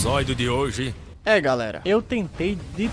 episódio de hoje... Galera, eu tentei de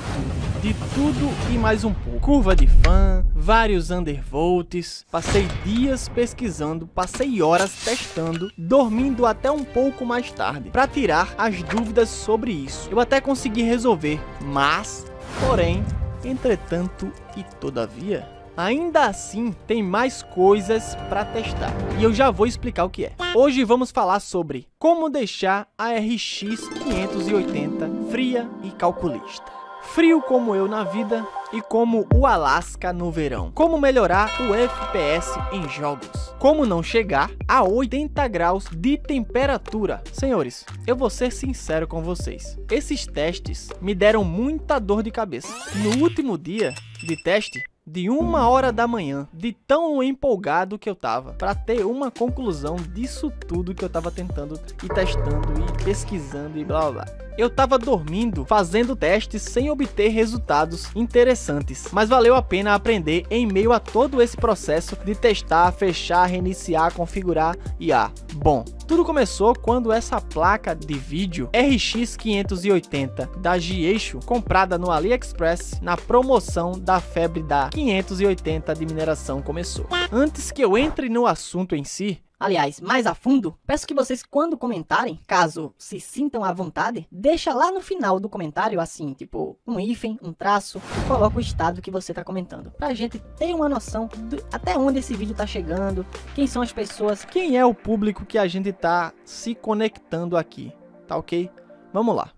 tudo e mais um pouco. Curva de fan, vários undervolts, passei dias pesquisando, passei horas testando, dormindo até um pouco mais tarde, para tirar as dúvidas sobre isso. Eu até consegui resolver, mas, porém, entretanto e todavia, ainda assim tem mais coisas para testar. E eu já vou explicar o que é. Hoje vamos falar sobre como deixar a RX 580 fria e calculista. Frio como eu na vida e como o Alasca no verão. Como melhorar o FPS em jogos. Como não chegar a 80 graus de temperatura. Senhores, eu vou ser sincero com vocês. Esses testes me deram muita dor de cabeça. No último dia de teste, de 1h da manhã, de tão empolgado que eu tava, para ter uma conclusão disso tudo que eu tava tentando e testando e pesquisando e blá blá blá. Eu tava dormindo, fazendo testes sem obter resultados interessantes, mas valeu a pena aprender em meio a todo esse processo de testar, fechar, reiniciar, configurar e bom, tudo começou quando essa placa de vídeo RX 580 da G-Eixo, comprada no AliExpress, na promoção da febre da 580 de mineração começou. Antes que eu entre no assunto em si, aliás, mais a fundo, peço que vocês, quando comentarem, caso se sintam à vontade, deixa lá no final do comentário, assim, tipo, um hífen, um traço, e coloca o estado que você tá comentando, pra gente ter uma noção de até onde esse vídeo tá chegando, quem são as pessoas, quem é o público que a gente tá se conectando aqui, tá ok? Vamos lá.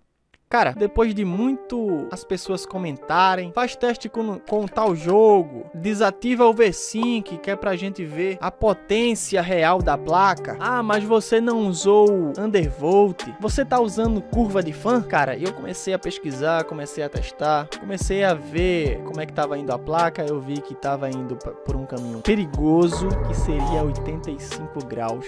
Cara, depois de muito as pessoas comentarem, faz teste com tal jogo, desativa o V-Sync, que é pra gente ver a potência real da placa. Mas você não usou undervolt, você tá usando curva de fan? Cara, eu comecei a pesquisar, comecei a testar, comecei a ver como é que tava indo a placa, eu vi que tava indo por um caminho perigoso, que seria 85 graus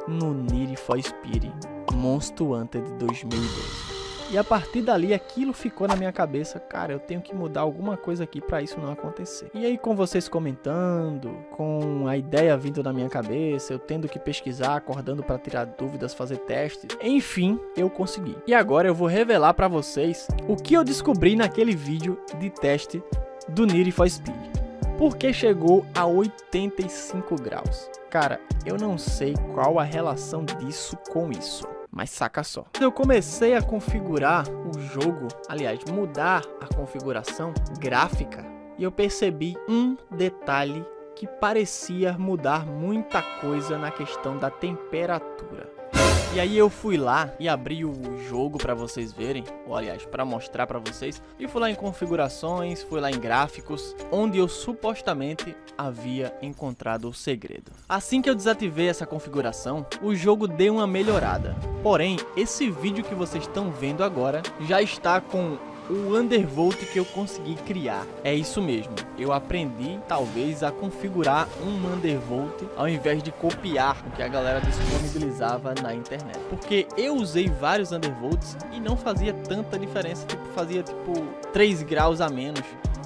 no Need for Speed Most Wanted de 2012. E a partir dali, aquilo ficou na minha cabeça, cara, eu tenho que mudar alguma coisa aqui para isso não acontecer. E aí, com vocês comentando, com a ideia vindo na minha cabeça, eu tendo que pesquisar, acordando para tirar dúvidas, fazer testes, enfim, eu consegui. E agora eu vou revelar para vocês o que eu descobri naquele vídeo de teste do Need for Speed. Porque chegou a 85 graus. Cara, eu não sei qual a relação disso com isso. Mas saca só, eu comecei a configurar o jogo, aliás, mudar a configuração gráfica, e eu percebi um detalhe que parecia mudar muita coisa na questão da temperatura. E aí eu fui lá e abri o jogo para vocês verem, ou aliás, para mostrar para vocês, e fui lá em configurações, fui lá em gráficos, onde eu supostamente havia encontrado o segredo. Assim que eu desativei essa configuração, o jogo deu uma melhorada. Porém, esse vídeo que vocês estão vendo agora já está com o undervolt que eu consegui criar. É isso mesmo, eu aprendi talvez a configurar um undervolt ao invés de copiar o que a galera disponibilizava na internet, porque eu usei vários undervolts e não fazia tanta diferença, fazia 3 graus a menos.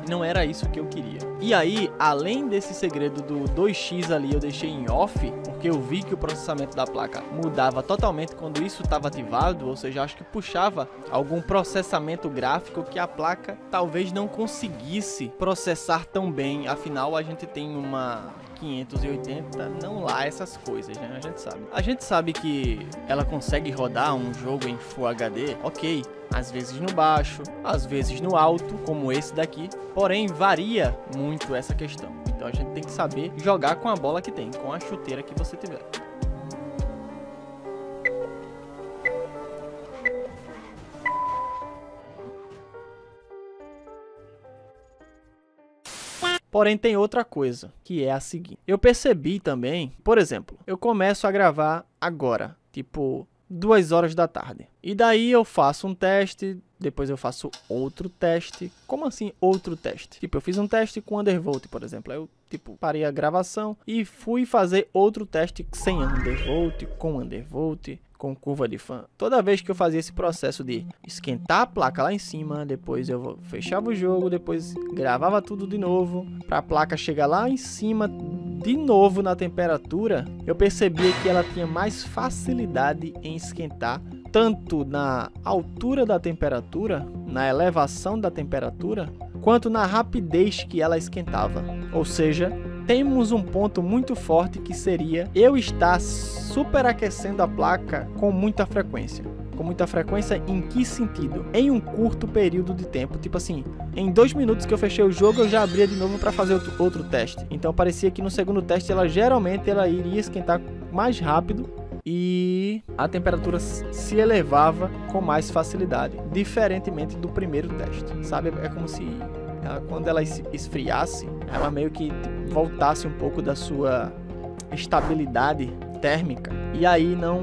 Não era isso que eu queria. E aí, além desse segredo do 2x ali, eu deixei em off, porque eu vi que o processamento da placa mudava totalmente quando isso estava ativado, ou seja, acho que puxava algum processamento gráfico que a placa talvez não conseguisse processar tão bem. Afinal, a gente tem uma 580, não lá essas coisas, né? A gente sabe que ela consegue rodar um jogo em Full HD, ok, às vezes no baixo, às vezes no alto, como esse daqui, porém varia muito essa questão. Então a gente tem que saber jogar com a bola que tem, com a chuteira que você tiver. Porém, tem outra coisa, que é a seguinte. Eu percebi também, por exemplo, eu começo a gravar agora, 2 horas da tarde. E daí eu faço um teste, depois eu faço outro teste. Como assim outro teste? Eu fiz um teste com undervolt, por exemplo. Aí eu, parei a gravação e fui fazer outro teste sem undervolt, com undervolt, com curva de fan. Toda vez que eu fazia esse processo de esquentar a placa lá em cima, depois eu fechava o jogo, depois gravava tudo de novo, para a placa chegar lá em cima de novo na temperatura, eu percebia que ela tinha mais facilidade em esquentar tanto na altura da temperatura, na elevação da temperatura, quanto na rapidez que ela esquentava. Ou seja, temos um ponto muito forte que seria eu estar superaquecendo a placa com muita frequência. Com muita frequência em que sentido? Em um curto período de tempo. Tipo assim, em 2 minutos que eu fechei o jogo, eu já abria de novo para fazer outro teste. Então parecia que no segundo teste ela iria esquentar mais rápido e a temperatura se elevava com mais facilidade, diferentemente do primeiro teste, sabe? É como se quando ela esfriasse, ela meio que voltasse um pouco da sua estabilidade térmica e aí não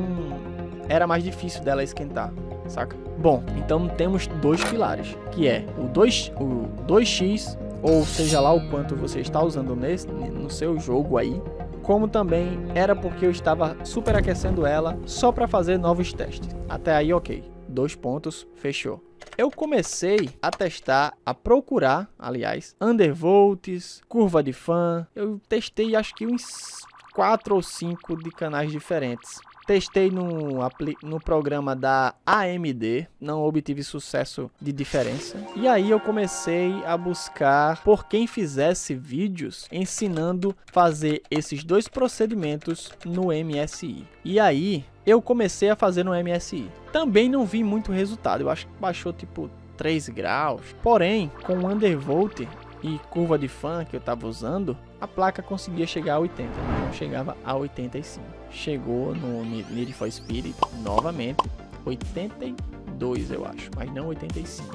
era mais difícil dela esquentar, saca? Bom, então temos 2 pilares, que é o 2x, ou seja lá o quanto você está usando no seu jogo aí, como também era porque eu estava superaquecendo ela só para fazer novos testes. Até aí, ok. 2 pontos, fechou. Eu comecei a testar, a procurar, aliás, undervolts, curva de fan. Eu testei acho que uns 4 ou 5 de canais diferentes. Testei no programa da AMD, não obtive sucesso de diferença. E aí eu comecei a buscar por quem fizesse vídeos ensinando a fazer esses 2 procedimentos no MSI. E aí eu comecei a fazer no MSI. Também não vi muito resultado, eu acho que baixou tipo 3 graus. Porém, com o undervolt e curva de fan que eu estava usando, a placa conseguia chegar a 80, não chegava a 85. Chegou no Need for Speed novamente 82, eu acho, mas não 85.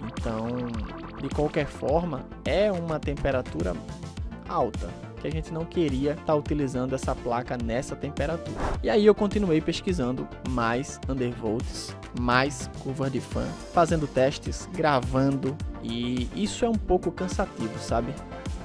Então, de qualquer forma, é uma temperatura alta, que a gente não queria estar utilizando essa placa nessa temperatura. E aí eu continuei pesquisando mais undervolts, mais curva de fan, fazendo testes, gravando, e isso é um pouco cansativo, sabe?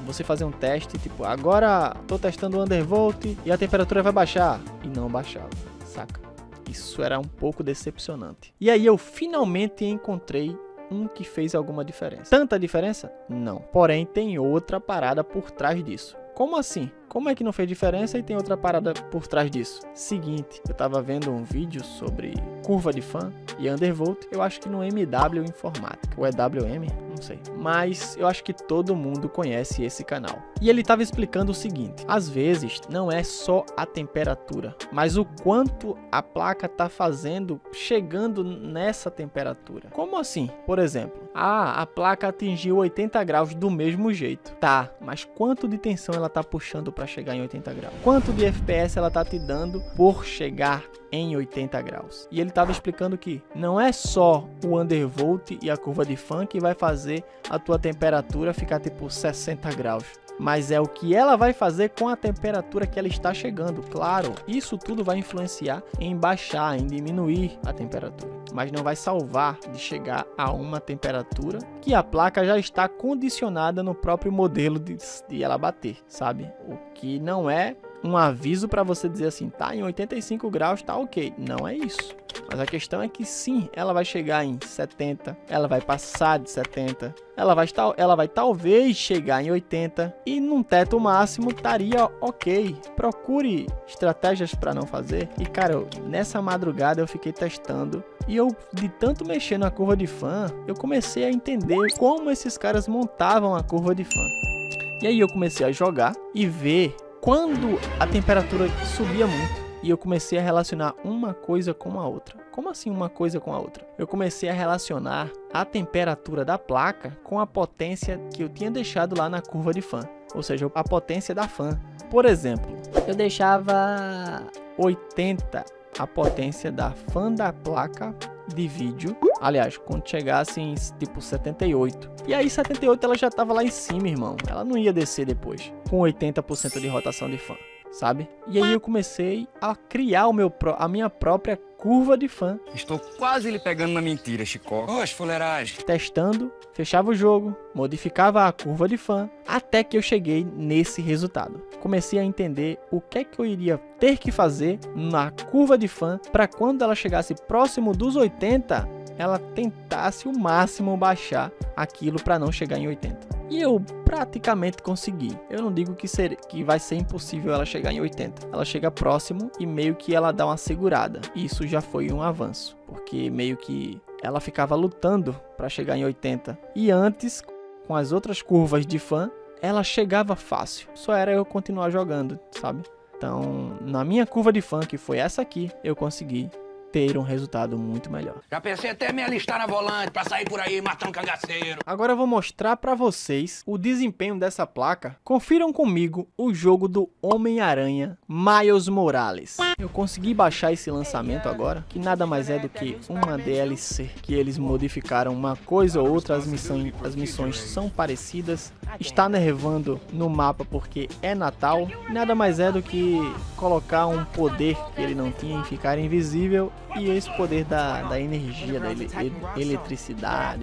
Você fazer um teste, tipo, agora tô testando o undervolt e a temperatura vai baixar, e não baixava, saca? Isso era um pouco decepcionante. E aí eu finalmente encontrei um que fez alguma diferença. Tanta diferença? Não. Porém, tem outra parada por trás disso. Como assim? Como é que não fez diferença e tem outra parada por trás disso? Seguinte, eu tava vendo um vídeo sobre curva de fan e undervolt, eu acho que no MW Informática, ou é WM, não sei, mas eu acho que todo mundo conhece esse canal. E ele tava explicando o seguinte: às vezes não é só a temperatura, mas o quanto a placa tá fazendo chegando nessa temperatura. Como assim? Por exemplo, a placa atingiu 80 graus do mesmo jeito. Tá, mas quanto de tensão ela tá puxando para chegar em 80 graus? Quanto de FPS ela tá te dando por chegar em 80 graus? E ele tava explicando que não é só o undervolt e a curva de fan que vai fazer a tua temperatura ficar tipo 60 graus. Mas é o que ela vai fazer com a temperatura que ela está chegando. Claro, isso tudo vai influenciar em baixar, em diminuir a temperatura, mas não vai salvar de chegar a uma temperatura que a placa já está condicionada no próprio modelo de ela bater, sabe? O que não é um aviso para você dizer assim, tá em 85 graus, tá ok. Não é isso. Mas a questão é que sim, ela vai chegar em 70, ela vai passar de 70, ela vai talvez chegar em 80 e num teto máximo estaria ok. Procure estratégias para não fazer. E cara, nessa madrugada eu fiquei testando e eu, de tanto mexer na curva de fan, eu comecei a entender como esses caras montavam a curva de fan. E aí eu comecei a jogar e ver quando a temperatura subia muito. E eu comecei a relacionar uma coisa com a outra. Como assim uma coisa com a outra? Eu comecei a relacionar a temperatura da placa com a potência que eu tinha deixado lá na curva de fan. Ou seja, a potência da fan. Por exemplo, eu deixava 80 a potência da fan da placa de vídeo. Aliás, quando chegasse em tipo 78. E aí 78 ela já estava lá em cima, irmão. Ela não ia descer depois. Com 80% de rotação de fan, sabe? E aí eu comecei a criar a minha própria curva de fan. Estou quase lhe pegando na mentira, Chicó. Oxe, fuleiragem. Testando, fechava o jogo, modificava a curva de fan, até que eu cheguei nesse resultado. Comecei a entender o que é que eu iria ter que fazer na curva de fan para quando ela chegasse próximo dos 80, ela tentasse o máximo baixar aquilo para não chegar em 80. E eu praticamente consegui. Eu não digo que vai ser impossível ela chegar em 80. Ela chega próximo e meio que ela dá uma segurada. Isso já foi um avanço, porque meio que ela ficava lutando para chegar em 80. E antes, com as outras curvas de fã, ela chegava fácil. Só era eu continuar jogando, sabe? Então, na minha curva de fã, que foi essa aqui, eu consegui ter um resultado muito melhor. Já pensei até me alistar na volante pra sair por aí matando cangaceiro. Agora eu vou mostrar pra vocês o desempenho dessa placa. Confiram comigo o jogo do Homem-Aranha Miles Morales. Eu consegui baixar esse lançamento agora, que nada mais é do que uma DLC, que eles modificaram uma coisa ou outra, as missões são parecidas. Está nevando no mapa porque é Natal. Nada mais é do que colocar um poder que ele não tinha em ficar invisível. E esse poder da energia, da eletricidade,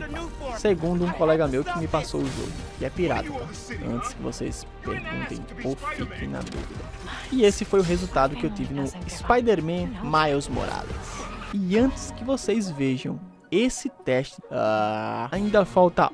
segundo um colega meu que me passou o jogo, que é pirata, tá? Antes que vocês perguntem ou fiquem na dúvida. E esse foi o resultado que eu tive no Spider-Man Miles Morales. E antes que vocês vejam esse teste, ainda falta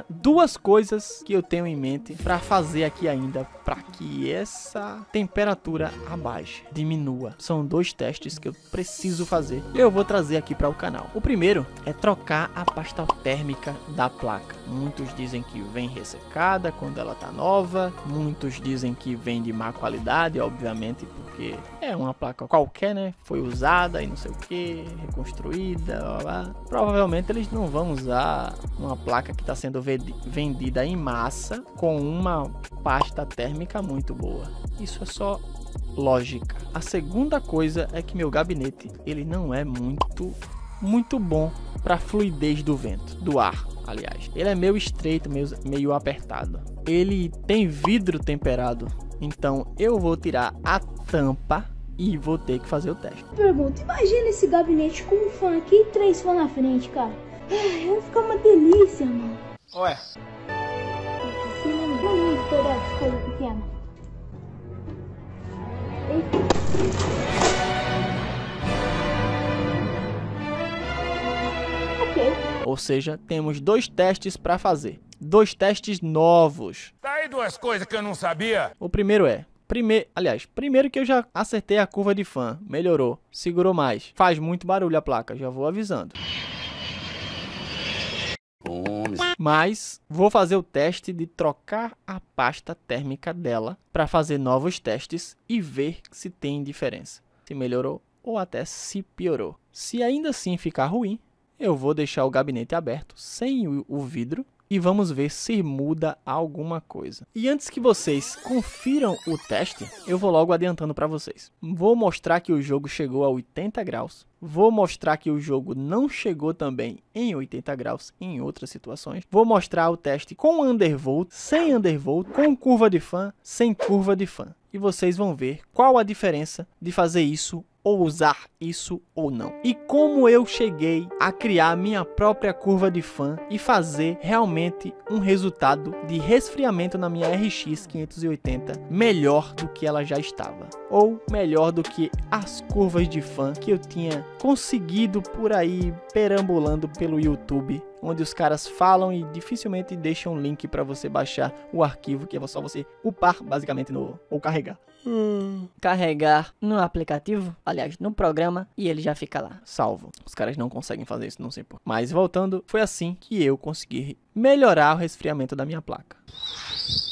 duas coisas que eu tenho em mente para fazer aqui ainda, para que essa temperatura abaixe, diminua. São 2 testes que eu preciso fazer e eu vou trazer aqui para o canal. O primeiro é trocar a pasta térmica da placa. Muitos dizem que vem ressecada quando ela tá nova, muitos dizem que vem de má qualidade, obviamente, porque é uma placa qualquer, né? Foi usada e não sei o que, reconstruída, blá, blá. Provavelmente eles não vão usar uma placa que está sendo vendida em massa com uma pasta térmica muito boa. Isso é só lógica. A segunda coisa é que meu gabinete ele não é muito bom para fluidez do vento, do ar. Aliás, ele é meio estreito, meio apertado. Ele tem vidro temperado, então eu vou tirar a tampa e vou ter que fazer o teste. Pergunta, imagina esse gabinete com um fã aqui e 3 fãs na frente, cara. Vai ficar uma delícia, mano. Ué. Assim não dá muito todas as coisas pequenas. Ok. Ou seja, temos 2 testes para fazer. 2 testes novos. Tá aí 2 coisas que eu não sabia. O primeiro é... Primeiro que eu já acertei a curva de fã. Melhorou. Segurou mais. Faz muito barulho a placa. Já vou avisando. Mas vou fazer o teste de trocar a pasta térmica dela para fazer novos testes e ver se tem diferença. Se melhorou ou até se piorou. Se ainda assim ficar ruim, eu vou deixar o gabinete aberto sem o vidro e vamos ver se muda alguma coisa. E antes que vocês confiram o teste, eu vou logo adiantando para vocês. Vou mostrar que o jogo chegou a 80 graus. Vou mostrar que o jogo não chegou também em 80 graus em outras situações. Vou mostrar o teste com undervolt, sem undervolt, com curva de fã, sem curva de fã. E vocês vão ver qual a diferença de fazer isso ou usar isso ou não. E como eu cheguei a criar minha própria curva de fã e fazer realmente um resultado de resfriamento na minha RX 580 melhor do que ela já estava. Ou melhor do que as curvas de fã que eu tinha conseguido por aí perambulando pelo YouTube, onde os caras falam e dificilmente deixam um link para você baixar o arquivo, que é só você upar basicamente ou carregar. Carregar no aplicativo, aliás, no programa, e ele já fica lá. Salvo. Os caras não conseguem fazer isso, não sei por. Mas voltando, foi assim que eu consegui melhorar o resfriamento da minha placa.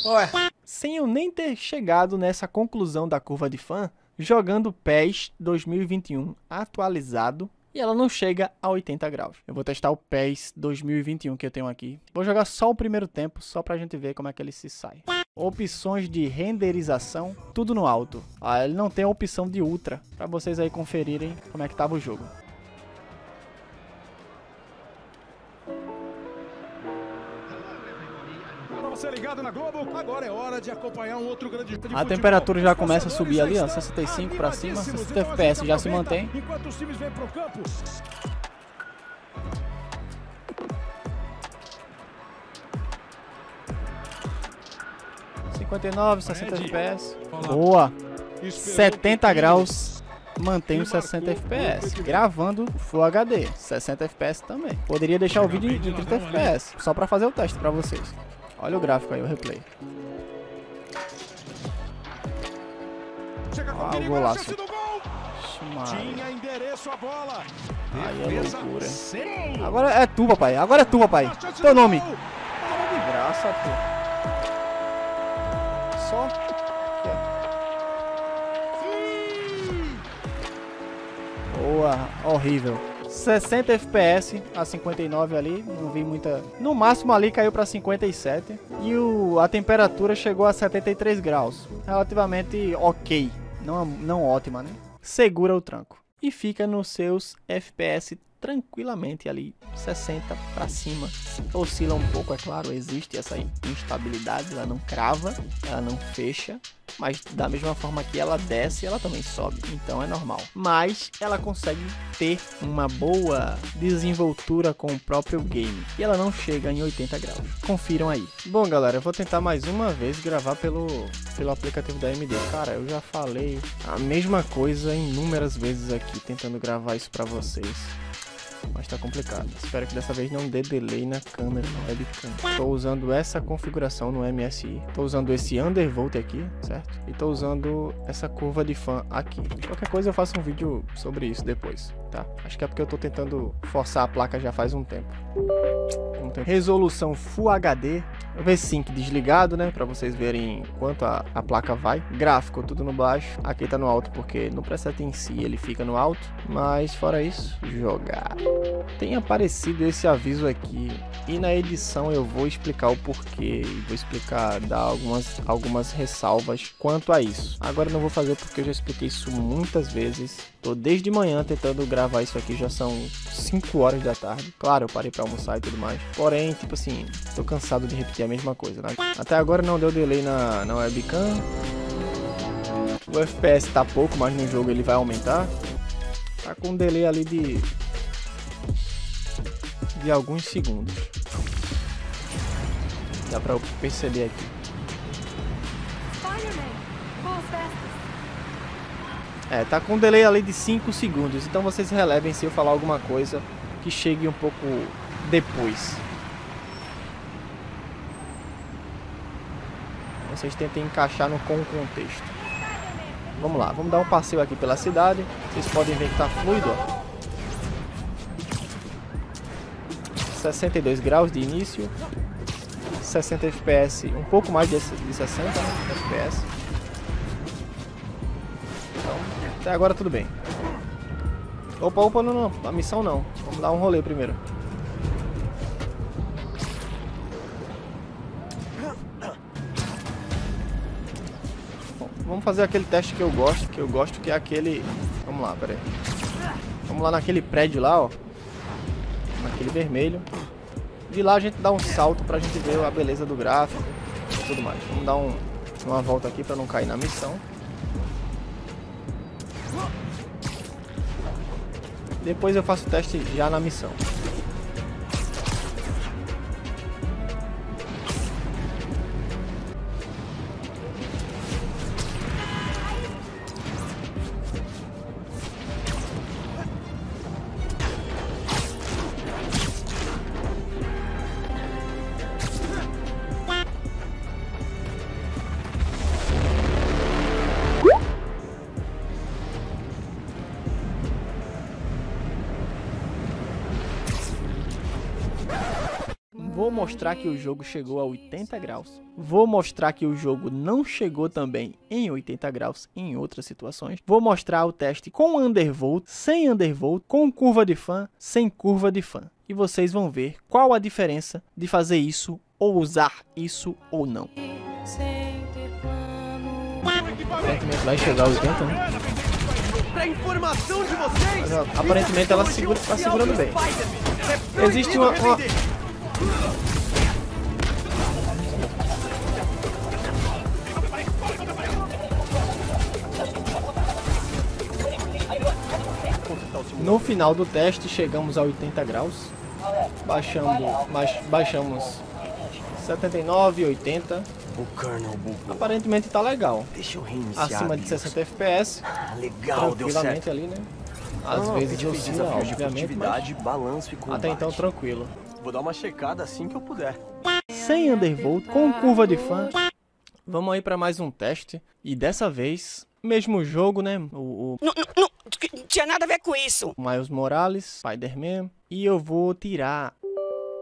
Ué. Sem eu nem ter chegado nessa conclusão da curva de fã, jogando PES 2021 atualizado, e ela não chega a 80 graus. Eu vou testar o PES 2021 que eu tenho aqui. Vou jogar só o primeiro tempo, só pra gente ver como é que ele se sai. Opções de renderização, tudo no alto. Ele não tem a opção de ultra, pra vocês aí conferirem como é que tava o jogo. Você ligado na Globo, agora é hora de acompanhar um outro grande A temperatura já começa a subir ali, ó, 65 para cima, 60 FPS já se mantém. Enquanto os times vêm pro campo. 59, 60 FPS. Boa. 70 graus. Mantém os 60 FPS. Gravando Full HD. 60 FPS também. Poderia deixar o vídeo em 30 FPS. Só para fazer o teste para vocês. Olha o gráfico aí, o replay. Ah, o golaço. Tinha endereço a bola. Aí é loucura. Agora é tu, papai. Agora é tu, papai. Teu nome. Para de graça, tu. Só. Boa. Horrível. 60 FPS a 59 ali. Não vi muita... No máximo ali caiu para 57. E a temperatura chegou a 73 graus. Relativamente ok. Não ótima, né? Segura o tranco. E fica nos seus FPS tranquilamente ali, 60 para cima. Oscila um pouco, é claro, existe essa instabilidade, ela não crava, ela não fecha, mas da mesma forma que ela desce, ela também sobe, então é normal. Mas ela consegue ter uma boa desenvoltura com o próprio game, e ela não chega em 80 graus. Confiram aí. Bom, galera, eu vou tentar mais uma vez gravar pelo aplicativo da AMD. Cara, eu já falei a mesma coisa inúmeras vezes aqui, tentando gravar isso pra vocês. Mas tá complicado. Espero que dessa vez não dê delay na câmera, na webcam. Tô usando essa configuração no MSI. Tô usando esse undervolt aqui, certo? E tô usando essa curva de fan aqui. Qualquer coisa eu faço um vídeo sobre isso depois, tá? Acho que é porque eu tô tentando forçar a placa já faz um tempo. Resolução Full HD. V-Sync desligado, né? Pra vocês verem quanto a placa vai. Gráfico tudo no baixo. Aqui tá no alto porque no preset em si ele fica no alto. Mas fora isso, jogar. Tem aparecido esse aviso aqui. E na edição eu vou explicar o porquê. E vou explicar, dar algumas ressalvas quanto a isso. Agora eu não vou fazer porque eu já expliquei isso muitas vezes. Tô desde manhã tentando gravar isso aqui. Já são 5 horas da tarde. Claro, eu parei pra almoçar e tudo mais. Porém, tipo assim, tô cansado de repetir a mesma coisa, né? Até agora não deu delay na webcam. O FPS tá pouco, mas no jogo ele vai aumentar. Tá com um delay ali de alguns segundos. Dá pra perceber aqui. Tá com um delay ali de 5 segundos. Então vocês relevem se eu falar alguma coisa que chegue um pouco depois. Vocês tentem encaixar com o contexto. Vamos lá, vamos dar um passeio aqui pela cidade. Vocês podem ver que tá fluido, ó. 62 graus de início. 60 FPS, um pouco mais de 60, né, FPS. Então, até agora tudo bem. Opa, não, a missão não. Vamos dar um rolê primeiro. Bom, vamos fazer aquele teste que eu gosto, que é aquele... Vamos lá, peraí. Vamos lá naquele prédio lá, ó. Naquele vermelho. De lá a gente dá um salto pra gente ver a beleza do gráfico e tudo mais. Vamos dar uma volta aqui pra não cair na missão. Depois eu faço o teste já na missão. Vou mostrar que o jogo chegou a 80 graus. Vou mostrar que o jogo não chegou também em 80 graus em outras situações. Vou mostrar o teste com undervolt, sem undervolt, com curva de fan, sem curva de fan. E vocês vão ver qual a diferença de fazer isso ou usar isso ou não. Aparentemente vai chegar a 80, né? Mas, ó, aparentemente ela tá segurando bem. Existe uma... No final do teste chegamos a 80 graus, baixamos 79, 80. Aparentemente tá legal. Acima de 60 FPS, tranquilamente ali, né? Às vezes oscila, obviamente, mas até então tranquilo. Vou dar uma checada assim que eu puder. sem undervolt, com curva de fã. Vamos aí para mais um teste. E dessa vez, mesmo jogo, né? Não tinha nada a ver com isso. Miles Morales, Spider-Man. E eu vou tirar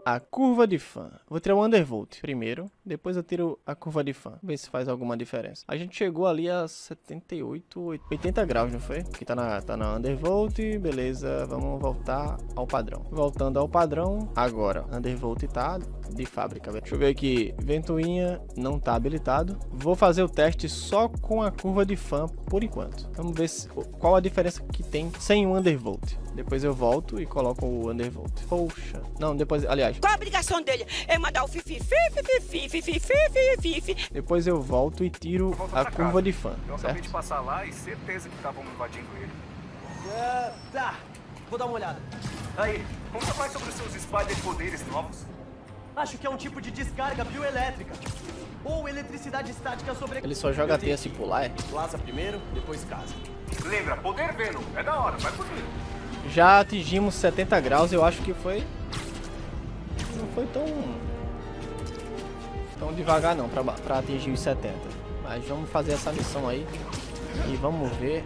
a curva de fã. Vou tirar o undervolt primeiro, depois eu tiro a curva de fã. Ver se faz alguma diferença. A gente chegou ali a 78, 80 graus, não foi? Aqui tá na undervolt, beleza. Vamos voltar ao padrão. Voltando ao padrão, agora undervolt tá de fábrica. Deixa eu ver aqui, ventoinha não tá habilitado. Vou fazer o teste só com a curva de fã por enquanto. Vamos ver qual a diferença que tem sem o undervolt. Depois eu volto e coloco o undervolt. Poxa, não, depois, aliás. Qual a obrigação dele? É mandar o fifi. Depois eu volto e tiro a curva de fã, Eu acabei de certo? passar lá e certeza que estavam invadindo ele. Tá, vou dar uma olhada. Aí, conta mais sobre os seus Spider-poderes novos. Acho que é um tipo de descarga bioelétrica. Ou eletricidade estática sobre... Ele só joga teia se pular, é? Plaza primeiro, depois casa. Lembra, poder Venom. É da hora, vai por mim. Já atingimos 70 graus, eu acho que foi... Não foi tão devagar não, pra atingir os 70. Mas vamos fazer essa missão aí e vamos ver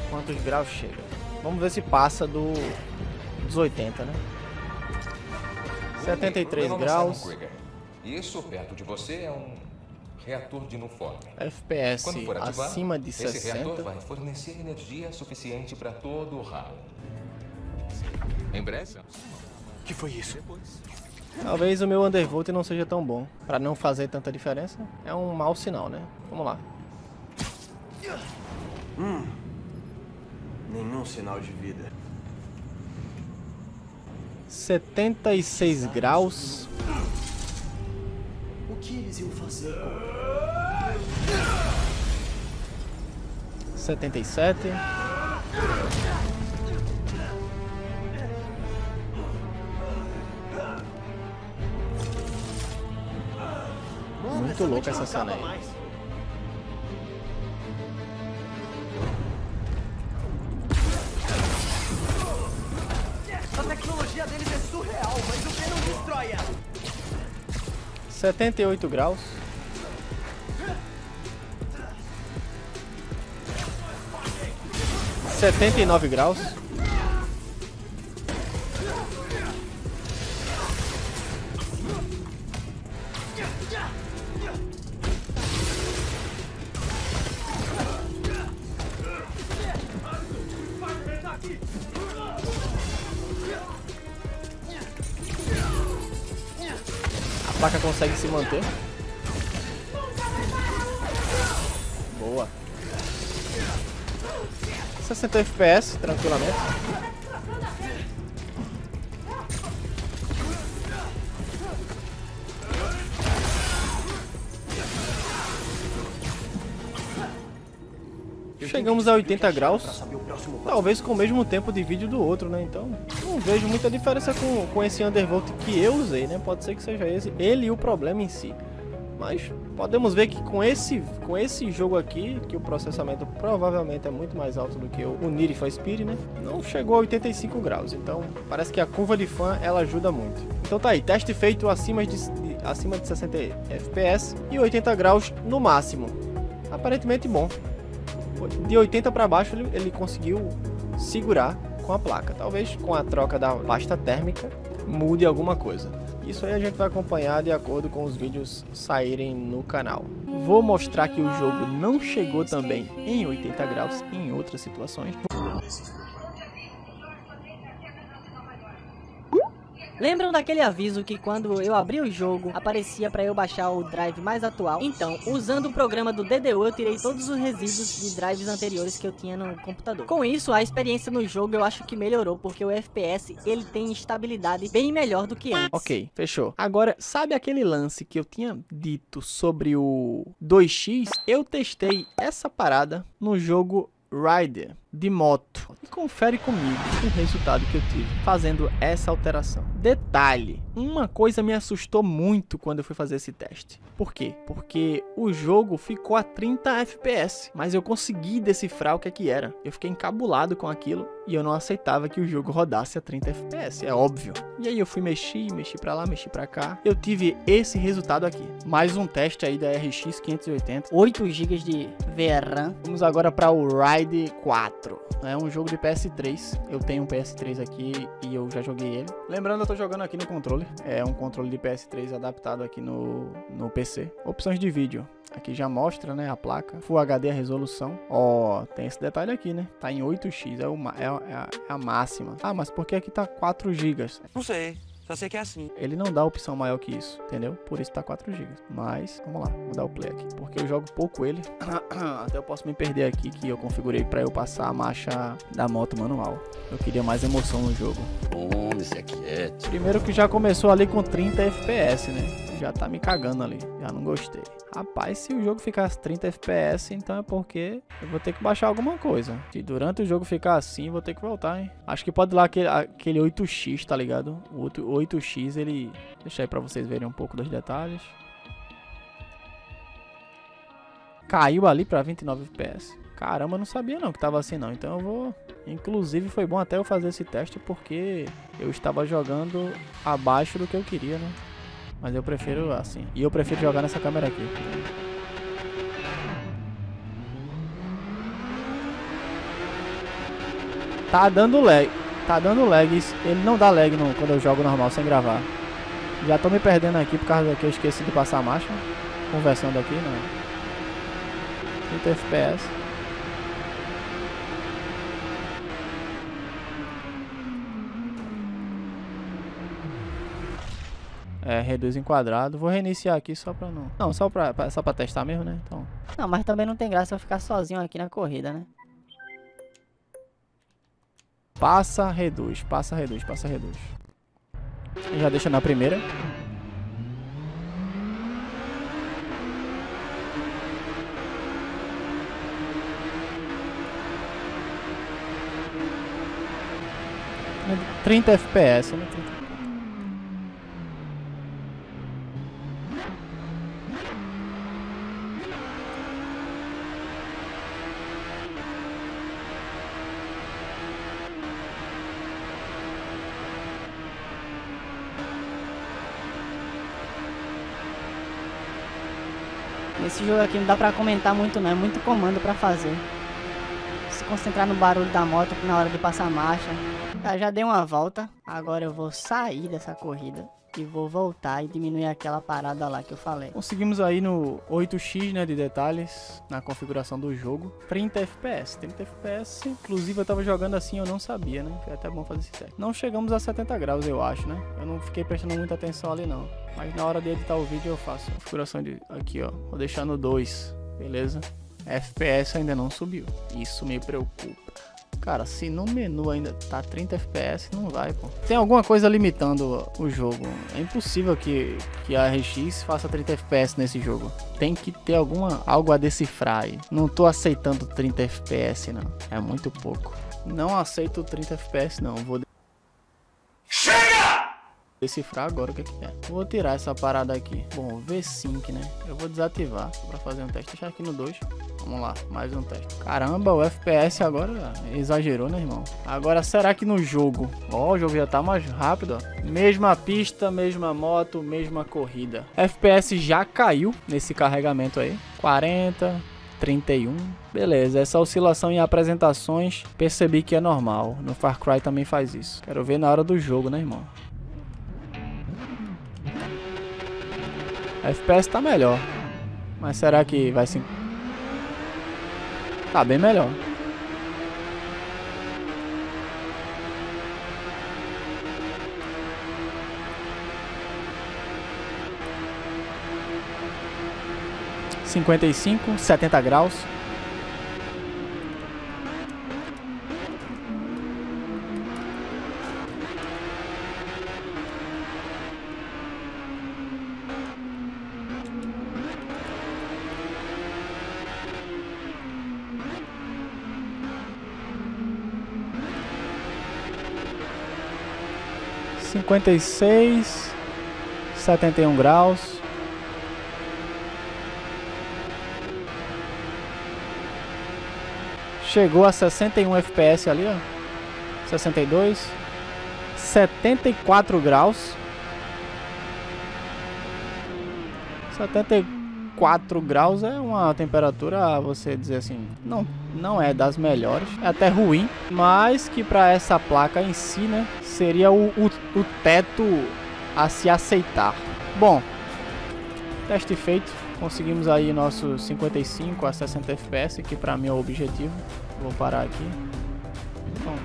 quantos graus chega. Vamos ver se passa dos 80, né? 73 graus. Isso perto de você é um reator de Nuform. FPS Quando for ativar, acima de esse 60. reator vai fornecer energia suficiente para todo o round. Em breve? Que foi isso? Talvez o meu undervolt não seja tão bom. Pra não fazer tanta diferença, é um mau sinal, né? Vamos lá. Nenhum sinal de vida. 76 graus. O que eles iam fazer? 77. Muito louca essa cena aí. A tecnologia deles é surreal, mas o Venom destrói ela. 78 graus. $79. A placa consegue se manter. Boa. 60 FPS, tranquilamente. Chegamos a 80 graus, talvez com o mesmo tempo de vídeo do outro, né? Então, não vejo muita diferença com esse undervolt que eu usei, né? Pode ser que seja ele o problema em si. Mas podemos ver que com esse jogo aqui, que o processamento provavelmente é muito mais alto do que o Need for Speed, né? Não chegou a 85 graus, então parece que a curva de fã ela ajuda muito. Então tá aí, teste feito acima de 60 FPS e 80 graus no máximo. Aparentemente bom. De 80 para baixo ele conseguiu segurar com a placa. Talvez com a troca da pasta térmica mude alguma coisa. Isso aí a gente vai acompanhar de acordo com os vídeos saírem no canal. Vou mostrar que o jogo não chegou também em 80 graus em outras situações. Lembram daquele aviso que quando eu abri o jogo, aparecia para eu baixar o drive mais atual? Então, usando o programa do DDU, eu tirei todos os resíduos de drives anteriores que eu tinha no computador. Com isso, a experiência no jogo eu acho que melhorou, porque o FPS, ele tem estabilidade bem melhor do que antes. Ok, fechou. Agora, sabe aquele lance que eu tinha dito sobre o 2x? Eu testei essa parada no jogo Rider de moto. E confere comigo o resultado que eu tive fazendo essa alteração. Detalhe, uma coisa me assustou muito quando eu fui fazer esse teste. Por quê? Porque o jogo ficou a 30 FPS, mas eu consegui decifrar o que era. Eu fiquei encabulado com aquilo e eu não aceitava que o jogo rodasse a 30 FPS, é óbvio. E aí eu fui mexi pra lá, mexi pra cá. Eu tive esse resultado aqui. Mais um teste aí da RX 580. 8 GB de VRAM. Vamos agora para o Ride 4. É um jogo de PS3. Eu tenho um PS3 aqui e eu já joguei ele. Lembrando, eu tô jogando aqui no controle. É um controle de PS3 adaptado aqui no PC. Opções de vídeo. Aqui já mostra, né, a placa. Full HD a resolução. Ó, tem esse detalhe aqui, né? Tá em 8x. É a máxima. Ah, mas por que aqui tá 4 GB? Não sei. Só sei que é assim. Ele não dá opção maior que isso, entendeu? Por isso tá 4 GB. Mas, vamos lá, vou dar o play aqui. Porque eu jogo pouco ele. Até eu posso me perder aqui, que eu configurei pra eu passar a marcha da moto manual. Eu queria mais emoção no jogo. Onde se aquiete? Primeiro que já começou ali com 30 FPS, né? Já tá me cagando ali. Já não gostei. Rapaz, se o jogo ficasse 30 FPS, então é porque eu vou ter que baixar alguma coisa. Se durante o jogo ficar assim, vou ter que voltar, hein? Acho que pode ir lá aquele 8x, tá ligado? O 8x, ele... Deixa aí pra vocês verem um pouco dos detalhes. Caiu ali pra 29 FPS. Caramba, eu não sabia não que tava assim não. Então eu vou... Inclusive foi bom até eu fazer esse teste porque eu estava jogando abaixo do que eu queria, né? Mas eu prefiro assim. E eu prefiro jogar nessa câmera aqui. Tá dando lag. Tá dando lag. Ele não dá lag quando eu jogo normal, sem gravar. Já tô me perdendo aqui por causa que eu esqueci de passar a marcha. Conversando aqui, né? 30 FPS. É, reduz em quadrado. Vou reiniciar aqui só pra não... Não, só pra testar mesmo, né? Então... Não, mas também não tem graça eu ficar sozinho aqui na corrida, né? Passa, reduz, passa, reduz, passa, reduz. E já deixa na primeira. ...30 FPS, né? 30. Esse jogo aqui não dá pra comentar muito não, é muito comando pra fazer. Se concentrar no barulho da moto na hora de passar a marcha. Já dei uma volta, agora eu vou sair dessa corrida e vou voltar e diminuir aquela parada lá que eu falei. Conseguimos aí no 8x, né, de detalhes na configuração do jogo. 30 FPS, 30 FPS. Inclusive eu tava jogando assim, eu não sabia, né? Foi até bom fazer esse teste. Não chegamos a 70 graus, eu acho, né? Eu não fiquei prestando muita atenção ali não. Mas na hora de editar o vídeo eu faço. Configuração de... Aqui, ó. Vou deixar no 2, beleza? FPS ainda não subiu. Isso me preocupa. Cara, se no menu ainda tá 30 FPS, não vai, pô. Tem alguma coisa limitando o jogo. É impossível que a RX faça 30 FPS nesse jogo. Tem que ter algo a decifrar aí. Não tô aceitando 30 FPS, não. É muito pouco. Não aceito 30 FPS, não. Vou decifrar agora o que é. Vou tirar essa parada aqui. Bom, V-Sync, né? Eu vou desativar pra fazer um teste. Deixar aqui no 2. Vamos lá, mais um teste. Caramba, o FPS agora exagerou, né, irmão? Agora, será que no jogo... Ó, o jogo já tá mais rápido, ó. Mesma pista, mesma moto, mesma corrida. FPS já caiu nesse carregamento aí. 40, 31. Beleza, essa oscilação em apresentações, percebi que é normal. No Far Cry também faz isso. Quero ver na hora do jogo, né, irmão? A FPS tá melhor. Mas será que vai se... Tá bem melhor. (55, 70 graus). 56, 71 graus. Chegou a 61 FPS ali, ó. 62, 74 graus. 74 graus é uma temperatura, você dizer assim, não é das melhores, é até ruim, mas que para essa placa em si, né, seria o teto a se aceitar. Bom, teste feito, conseguimos aí nossos 55 a 60 FPS, que para mim é o objetivo. Vou parar aqui. Bom.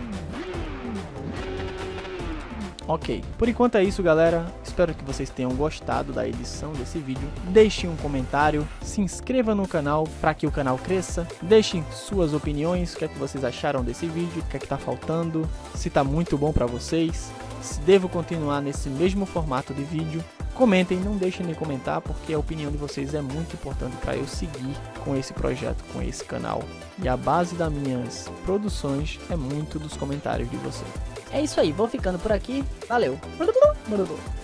Ok, por enquanto é isso, galera. Espero que vocês tenham gostado da edição desse vídeo. Deixem um comentário, se inscreva no canal para que o canal cresça. Deixem suas opiniões, o que é que vocês acharam desse vídeo, o que é que tá faltando, se tá muito bom para vocês, se devo continuar nesse mesmo formato de vídeo. Comentem, não deixem de comentar, porque a opinião de vocês é muito importante para eu seguir com esse projeto, com esse canal. E a base das minhas produções é muito dos comentários de vocês. É isso aí, vou ficando por aqui. Valeu.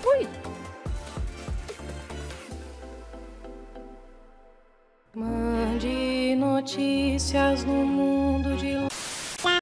Fui. Mande notícias no mundo de